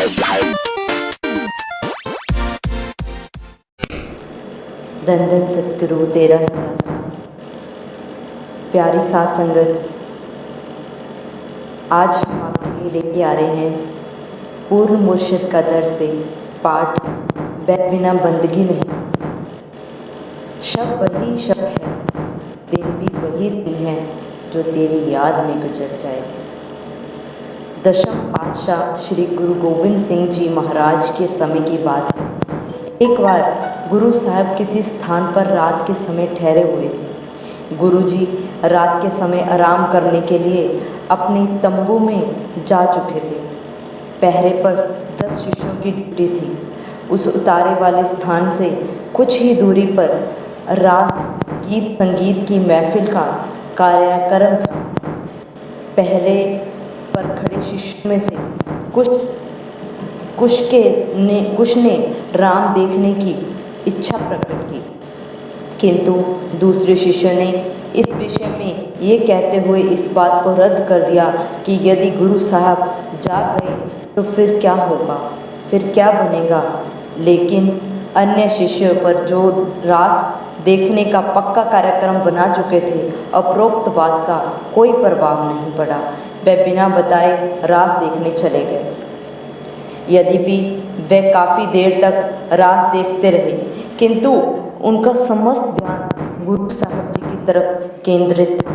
धन धन सतगुरु तेरा ही आसन। प्यारी साध संगत, आज हम आपके लिए लेके आ रहे हैं पूर्ण मुर्शिद का दर से पाठ बै बिना बंदगी नहीं। शब वही शब है, दिन भी वही दिन है जो तेरी याद में गुजर जाए। दशम पातशाह श्री गुरु गोविंद सिंह जी महाराज के समय की बात है। एक बार गुरु साहब किसी स्थान पर रात के समय ठहरे हुए थे। गुरु जी रात के समय आराम करने के लिए अपने तंबू में जा चुके थे। पहरे पर 10 शिष्यों की ड्यूटी थी। उस उतारे वाले स्थान से कुछ ही दूरी पर रास गीत संगीत की महफिल का कार्यक्रम था। पहरे पर खड़े शिष्यों में से कुछ ने राम देखने की इच्छा प्रकट की, किंतु दूसरे शिष्य ने इस विषय में ये कहते हुए इस बात को रद्द कर दिया कि यदि गुरु साहब जाग गए तो फिर क्या होगा, फिर क्या बनेगा। लेकिन अन्य शिष्य पर जो रास देखने का पक्का कार्यक्रम बना चुके थे, उपरोक्त बात का कोई प्रभाव नहीं पड़ा। वे बिना बताए रास देखने चले गए। यद्यपि वे काफ़ी देर तक रास देखते रहे, किंतु उनका समस्त ध्यान गुरु साहब जी की तरफ केंद्रित था।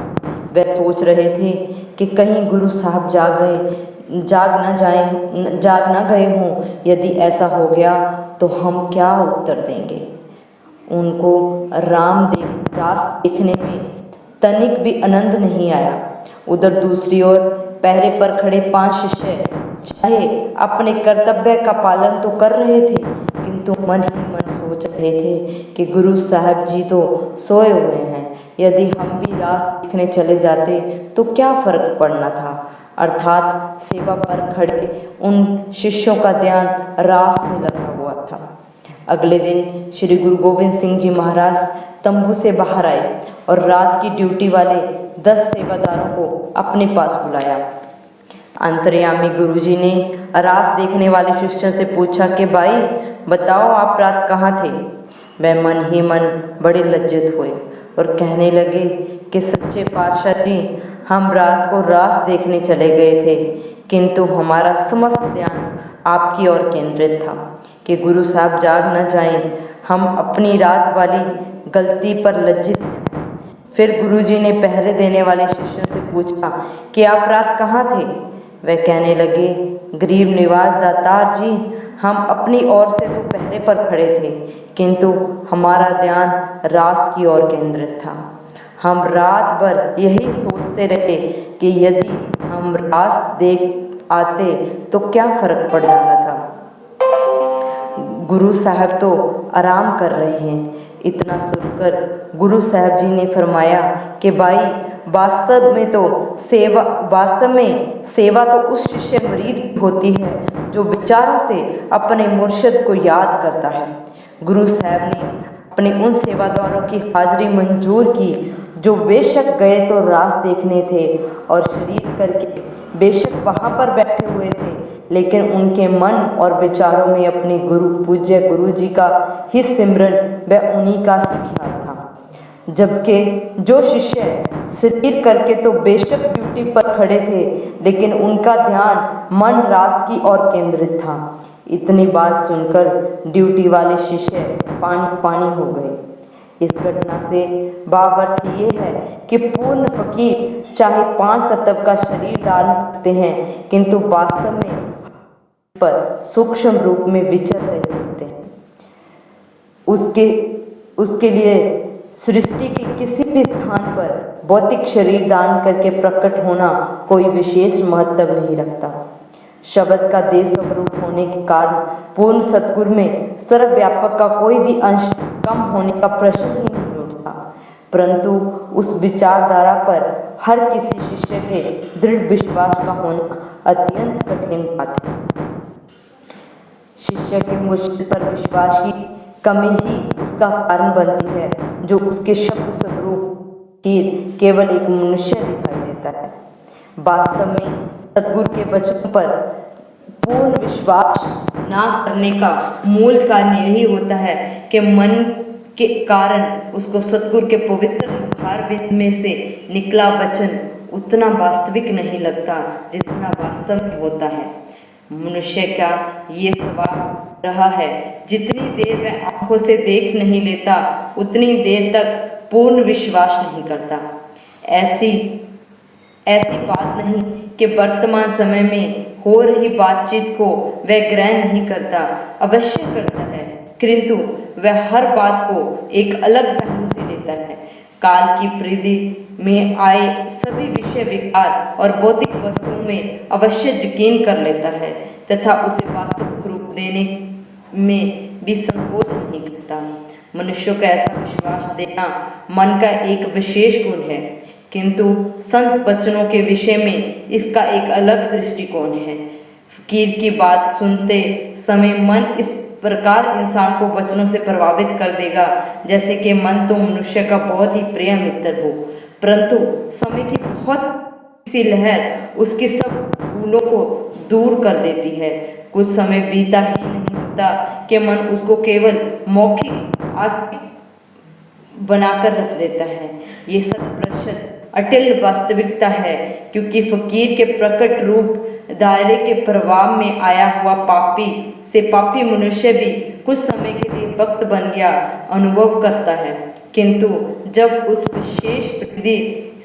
वे सोच रहे थे कि कहीं गुरु साहब जाग ना गए हों। यदि ऐसा हो गया तो हम क्या उत्तर देंगे। उनको रास देखने में तनिक भी आनंद नहीं आया। उधर दूसरी ओर पहरे पर खड़े 5 शिष्य चाहे अपने कर्तव्य का पालन तो कर रहे थे, किंतु मन ही मन सोच रहे थे कि गुरु साहब जी तो सोए हुए हैं। यदि हम भी रास देखने चले जाते तो क्या फर्क पड़ना था। अर्थात सेवा पर खड़े उन शिष्यों का ध्यान रास में लगा हुआ था। अगले दिन श्री गुरु गोविंद सिंह जी महाराज तंबू से बाहर आए और रात की ड्यूटी वाले 10 सेवादारों को अपने पास बुलाया। अंतर्यामी गुरुजी ने रास देखने वाले शिष्यों से पूछा कि भाई बताओ, आप रात कहाँ थे। वह मन ही मन बड़े लज्जित हुए और कहने लगे कि सच्चे पातशाह जी, हम रात को रास देखने चले गए थे, किंतु हमारा समस्त ध्यान आपकी ओर केंद्रित था कि गुरु साहब जाग न जाएं। हम अपनी रात वाली गलती पर लज्जित हैं। फिर गुरुजी ने पहरे देने वाले शिष्यों से पूछा कि आप रात कहाँ थे। वे कहने लगे, गरीब निवास दातार जी, हम अपनी ओर से तो पहरे पर खड़े थे, किंतु हमारा ध्यान रास की ओर केंद्रित था। हम रात भर यही सोचते रहे कि यदि हम रास देख आते तो क्या फर्क पड़ जाना था। गुरु साहब तो आराम कर रहे हैं। इतना सुनकर गुरु साहब जी ने फरमाया कि भाई, वास्तव में सेवा तो उस शिष्य मरीद की होती है जो विचारों से अपने मुर्शिद को याद करता है। गुरु साहब ने अपने उन सेवादारों की हाजिरी मंजूर की जो बेशक गए तो रास देखने थे और शरीर करके बेशक वहां पर बैठे हुए थे, लेकिन उनके मन और विचारों में अपने पूज्य गुरु जी का ही सिमरन व उन्हीं का ही ख्याल था। जबकि जो शिष्य शरीर करके तो बेशक ड्यूटी पर खड़े थे, लेकिन उनका ध्यान मन रास की ओर केंद्रित था। इतनी बात सुनकर ड्यूटी वाले शिष्य पानी हो गए। इस घटना से बावर्थ ये है कि पूर्ण फकीर चाहे 5 तत्व का शरीर धारण करते हैं, किंतु वास्तव में पर सूक्ष्म रूप में विचर रहे होते हैं। उसके लिए सृष्टि के किसी भी स्थान पर भौतिक शरीर दान करके प्रकट होना कोई विशेष महत्व नहीं रखता। शब्द का देश स्वरूप होने के कारण पूर्ण सतगुरु में सर्वव्यापक का कोई भी अंश कम होने का प्रश्न ही नहीं उठता, परंतु उस विचारधारा पर हर किसी शिष्य के दृढ़ विश्वास का होना अत्यंत कठिन बात है। शिष्य के मुर्शिद पर विश्वास की कमी ही उसका कारण बनती है, जो उसके शब्द स्वरूप ही केवल एक मनुष्य दिखाई देता है। वास्तव में सतगुरु के वचनों पर पूर्ण विश्वास विश्वास ना करने का मूल कारण यही होता है कि मन के कारण उसको सतगुरु के पवित्र मुखारबिंद में से निकला वचन उतना वास्तविक नहीं लगता जितना वास्तव में होता है। मनुष्य का ये स्वभाव रहा है, जितनी देर वह आंखों से देख नहीं लेता उतनी देर तक पूर्ण विश्वास नहीं करता। ऐसी बात नहीं कि वर्तमान समय में हो रही बातचीत को वह ग्रहण नहीं करता, अवश्य करता है, किंतु वह हर बात को एक अलग पहलू से लेता है। काल की परिधि में आए सभी विषय विकार और भौतिक वस्तुओं में अवश्य यकीन कर लेता है तथा उसे वास्तविक रूप देने में भी संकोच नहीं करता। मनुष्य को ऐसा विश्वास देना मन का एक विशेष गुण है, किंतु संत वचनों के विषय में इसका एक अलग दृष्टिकोण है। फकीर की बात सुनते समय मन इस प्रकार इंसान को वचनों से प्रभावित कर देगा जैसे कि मन तो मनुष्य का बहुत ही प्रिय मित्र हो, परंतु समय की बहुत सी लहर उसके सब भूलों को दूर कर देती है। कुछ समय बीता ही नहीं होता कि मन उसको केवल मौखिक आस्तिक बनाकर रख देता है। ये 100% अटल वास्तविकता है, क्योंकि फकीर के प्रकट रूप दायरे के प्रभाव में आया हुआ पापी से पापी मनुष्य भी कुछ समय के लिए भक्त बन गया अनुभव करता है, किंतु जब उस विशेष परिधि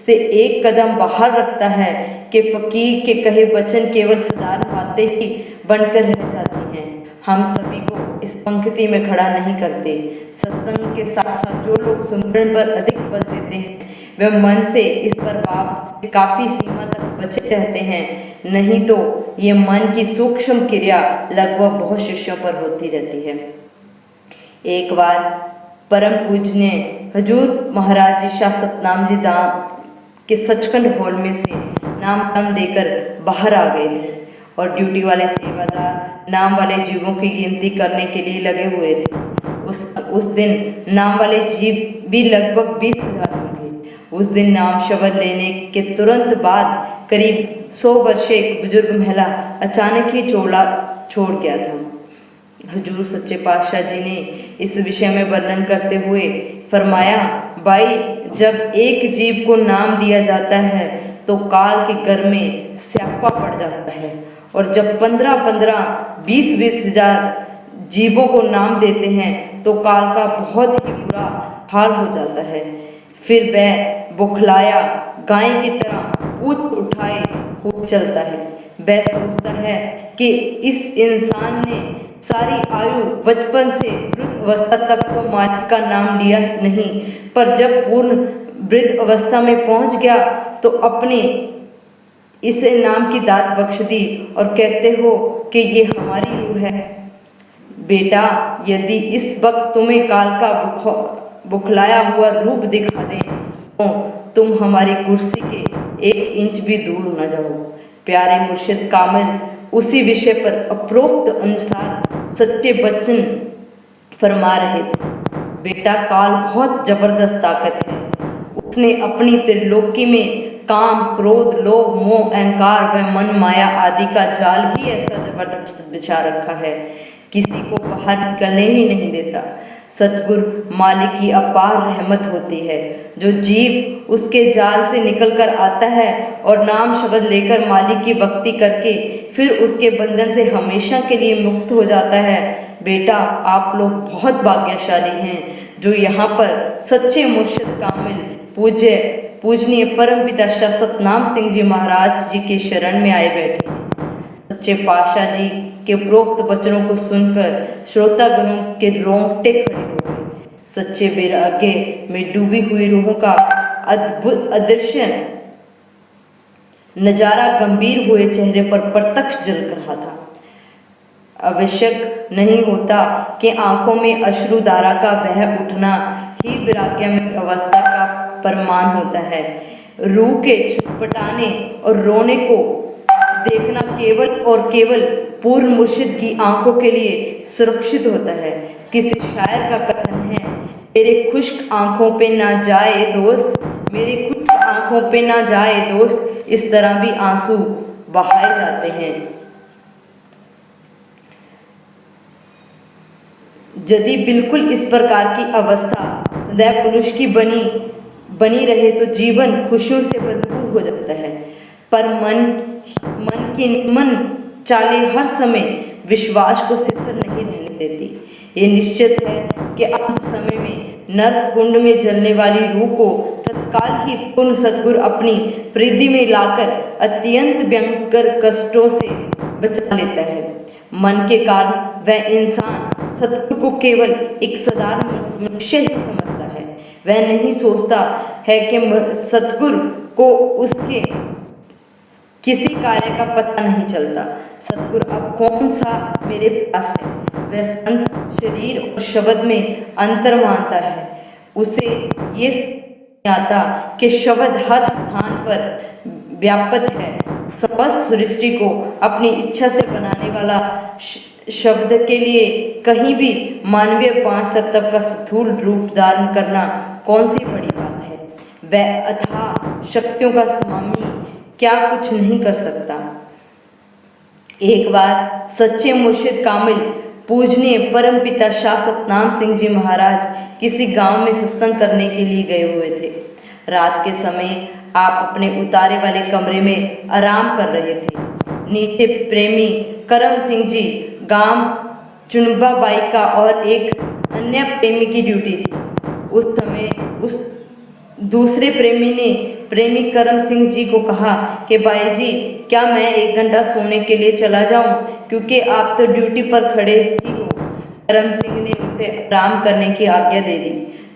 से एक कदम बाहर रखता है कि फकीर के कहे वचन केवल साधारण बातें ही बनकर रह जाती हैं। हम सभी को इस पंक्ति में खड़ा नहीं करते। सत्संग के साथ साथ जो लोग सुमरन पर अधिक बल देते हैं वे मन से इस प्रभाव से काफी सीमा तक बचे रहते हैं, नहीं तो ये मन की सूक्ष्म क्रिया लगभग बहुत शिष्यों पर होती रहती है। एक बार परम पूजनीय हजूर महाराज जी शाह सतनाम जी धाम के सचखंड हॉल में से नाम देकर बाहर आ गए थे और ड्यूटी वाले सेवादार नाम वाले जीवों की गिनती करने के लिए लगे हुए थे। उस दिन नाम वाले जीव भी लगभग 20,000 होंगे। उस दिन नाम शब्द लेने के तुरंत बाद करीब 100 वर्षीय एक बुजुर्ग महिला अचानक ही चोला छोड़ गया था। हुजूर सच्चे पातशाह जी ने इस विषय में वर्णन करते हुए फरमाया, भाई जब एक जीव को नाम दिया जाता है तो काल के घर में स्यापा पड़ जाता है, और जब 15-15, 20-20 हजार जीवों को नाम देते हैं तो काल का बहुत ही बुरा हाल हो जाता है। फिर वह बुखलाया गाय की तरह पूछ उठाए हुए चलता है। वह सोचता है कि इस इंसान ने सारी आयु बचपन से वृद्ध अवस्था तक तो मालिक का नाम लिया नहीं, पर जब पूर्ण वृद्ध अवस्था में पहुंच गया तो अपने इसे नाम की दात बख्श दी और कहते हो कि ये हमारी रूह है। बेटा, यदि इस वक्त तुम्हें काल का बुखलाया हुआ रूप दिखा दे तो तुम हमारी कुर्सी के 1 इंच भी दूर न जाओ। प्यारे मुर्शिद कामिल उसी विषय पर उपरोक्त अनुसार सच्चे वचन फरमा रहे थे। बेटा, काल बहुत जबरदस्त ताकत है। उसने अपनी त्रिलोकी में काम, क्रोध, लोभ, मोह, अहंकार व मन माया आदि का जाल ही ऐसा जबरदस्त बिछा रखा है, किसी को बाहर निकलने ही नहीं देता। सतगुरु मालिक की अपार रहमत होती है। जो जीव उसके जाल से निकलकर आता है और नाम शब्द लेकर मालिक की भक्ति करके फिर उसके बंधन से हमेशा के लिए मुक्त हो जाता है। बेटा, आप लोग बहुत भाग्यशाली हैं जो यहाँ पर सच्चे मुर्शिद कामिल पूजनीय परमपिता शाह सतनाम सिंह जी महाराज जी के शरण में आए बैठे हैं। सच्चे पातशाह जी के प्रोक्त वचनों को सुनकर श्रोतागणों के रोंगटे खड़े हो गए। सच्चे वैराग्य में डूबी हुई रूहों का अद्भुत अदृश्य नजारा गंभीर हुए चेहरे पर प्रत्यक्ष झलक रहा था। आवश्यक नहीं होता कि आंखों में अश्रुधारा का बह उठना ही वैराग्य में अवस्था का प्रमाण होता है। रूह के छटपटाने और रोने को देखना केवल और केवल पूर्ण मुर्शिद की आंखों के लिए सुरक्षित होता है। किसी शायर का कथन है, मेरे खुश्क आंखों पे ना जाए दोस्त, मेरी खुश्क आंखों पे ना जाए दोस्त, इस तरह भी आंसू बहाए जाते हैं। यदि बिल्कुल इस प्रकार की अवस्था सदैव पुरुष की बनी रहे तो जीवन खुशियों से भरपूर हो जाता है। पर मन चाले हर समय विश्वास को शिथिल नहीं रहने देती। ये निश्चित है कि अंत समय में नरक कुंड में जलने वाली रूह को तत्काल ही पूर्ण सद्गुरु अपनी प्रीति में लाकर अत्यंत भयंकर कष्टों से बचा लेता है। मन के कारण वह इंसान सद्गुरु को केवल एक साधारण मनुष्य ही समझता है। वह नहीं सोचता है कि सद्गुरु को उसके किसी कार्य का पता नहीं चलता। सद्गुरु अब कौन सा मेरे पास है। वह संत शरीर और शब्द में अंतर मानता है। उसे ये नहीं आता कि शब्द हर स्थान पर व्याप्त है। समस्त सृष्टि को अपनी इच्छा से बनाने वाला शब्द के लिए कहीं भी मानवीय पांच तत्व का स्थूल रूप धारण करना कौन सी बड़ी बात है। वह अथाह शक्तियों का स्वामी क्या कुछ नहीं कर सकता। एक बार सच्चे मुर्शिद कामिल पूजनीय परम पिता शाह सतनाम सिंह जी महाराज किसी गांव में सत्संग करने के लिए गए हुए थे। रात के समय आप अपने उतारे वाले कमरे में आराम कर रहे थे। नीचे प्रेमी करम सिंह जी, गांव चुनबाबाई का और एक अन्य प्रेमी की ड्यूटी थी। उस समय उस दूसरे प्रेमी ने प्रेमी करम सिंह जी को कहा कि भाई जी, क्या मैं 1 घंटा सोने के लिए चला जाऊं, क्योंकि आप तो ड्यूटी पर खड़े ही हो। करम सिंह ने उसे आराम करने की आज्ञा दे दी।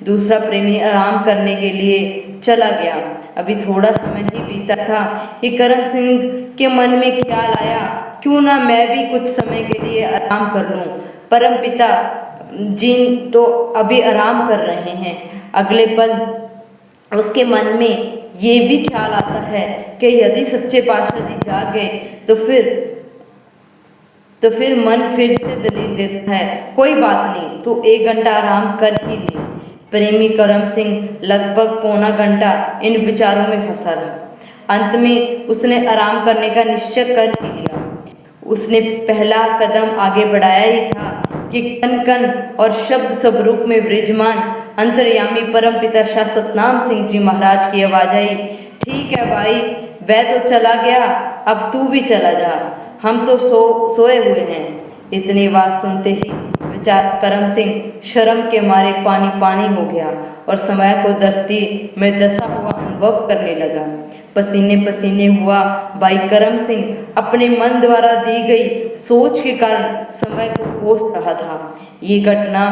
दूसरा प्रेमी आराम करने के लिए चला गया। अभी थोड़ा समय ही बीता था कि करम सिंह के मन में ख्याल आया, क्यों ना मैं भी कुछ समय के लिए आराम कर लूं। परम पिता जी तो अभी आराम कर रहे हैं। अगले पल उसके मन में ये भी ख्याल आता है कि यदि सच्चे पातशाह जी जाग गए तो फिर मन फिर से दलील देता है, कोई बात नहीं, तू 1 घंटा आराम कर ही ले। प्रेमी करम सिंह लगभग पौना घंटा इन विचारों में फंसा रहा। अंत में उसने आराम करने का निश्चय कर ही लिया। उसने पहला कदम आगे बढ़ाया ही था कि कन कन और शब्द स्वरूप में विराजमान अंतर्यामी परम पिता शाह सतनाम सिंह जी महाराज की आवाज आई, ठीक है भाई, वह तो चला गया, अब तू भी चला जा, हम तो सोए हुए हैं। इतनी बात सुनते ही बेचारा करम सिंह शर्म के मारे पानी पानी हो गया और समय को धरती में दसा हुआ अनुभव करने लगा। पसीने पसीने हुआ भाई करम सिंह अपने मन द्वारा दी गई सोच के कारण समय को कोस रहा था। ये घटना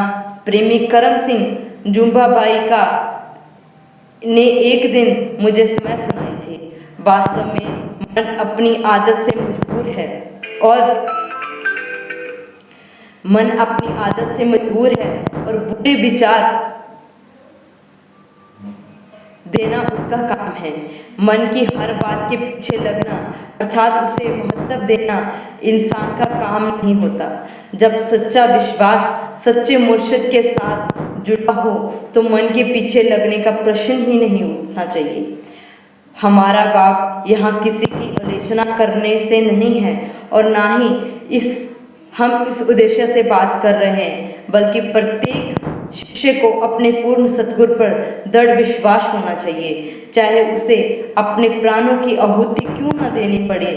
प्रेमी करम सिंह जुम्बाबाई का ने एक दिन मुझे समय सुनाई थी। वास्तव में मन अपनी आदत से मजबूर है और बुरे विचार देना उसका काम है। मन की हर बात के पीछे लगना अर्थात उसे महत्व देना इंसान का काम नहीं होता। जब सच्चा विश्वास सच्चे मुर्शिद के साथ जुड़ा हो तो मन के पीछे लगने का प्रश्न ही नहीं उठना चाहिए। हमारा बाप यहाँ किसी की आलोचना करने से नहीं है और ना ही हम इस उद्देश्य से बात कर रहे हैं, बल्कि प्रत्येक शिष्य को अपने पूर्ण सद्गुरु पर दृढ़ विश्वास होना चाहिए, चाहे उसे अपने प्राणों की आहुति क्यों न देनी पड़े।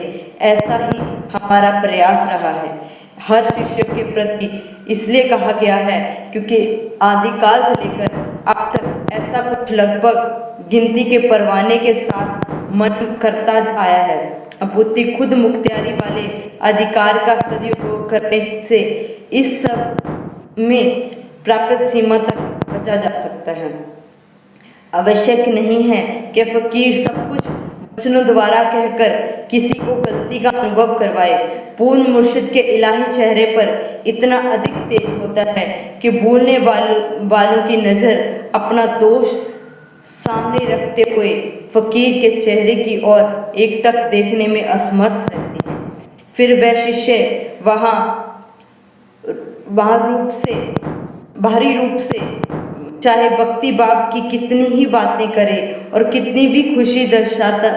ऐसा ही हमारा प्रयास रहा है हर शिष्य के प्रति। इसलिए कहा गया है क्योंकि आदिकाल से लेकर अब तक ऐसा कुछ लगभग गिनती के परवाने के साथ मन करता आया है। बुद्धि खुद मुख्तियारी वाले अधिकार का सदुपयोग करने से इस सब में प्राप्त सीमा तक बचा जा सकता है। आवश्यक नहीं है कि फकीर सब कुछ वचनों द्वारा कहकर किसी को गलती का अनुभव करवाए। पूर्ण मुर्शिद के इलाही चेहरे पर इतना अधिक तेज होता है कि भूलने वालों की नजर अपना दोष सामने रखते हुए फकीर के चेहरे की ओर एकटक देखने में असमर्थ रहती है। फिर वह शिष्य बाहरी रूप से चाहे भक्ति भाव की कितनी ही बातें करे और कितनी भी खुशी दर्शाता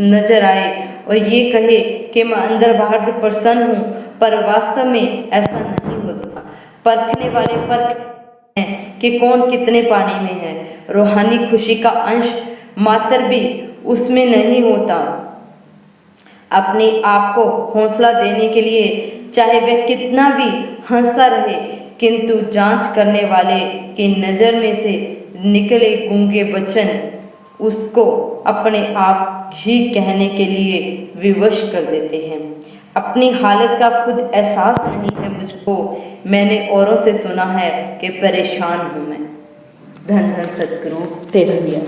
नजर आए और ये कहे कि मैं अंदर बाहर से प्रसन्न हूं, पर वास्तव में ऐसा नहीं होता। परखने वाले परख हैं कि कौन कितने पानी में है। रूहानी खुशी का अंश मात्र भी उसमें नहीं होता। अपने आप को हौसला देने के लिए चाहे वह कितना भी हंसता रहे, किंतु जांच करने वाले की नज़र में से निकले गूंगे वचन उसको अपने आप ही कहने के लिए विवश कर देते हैं। अपनी हालत का खुद एहसास नहीं है मुझको, मैंने औरों से सुना है कि परेशान हूँ मैं। धन धन सद्गुरु तेवलिया।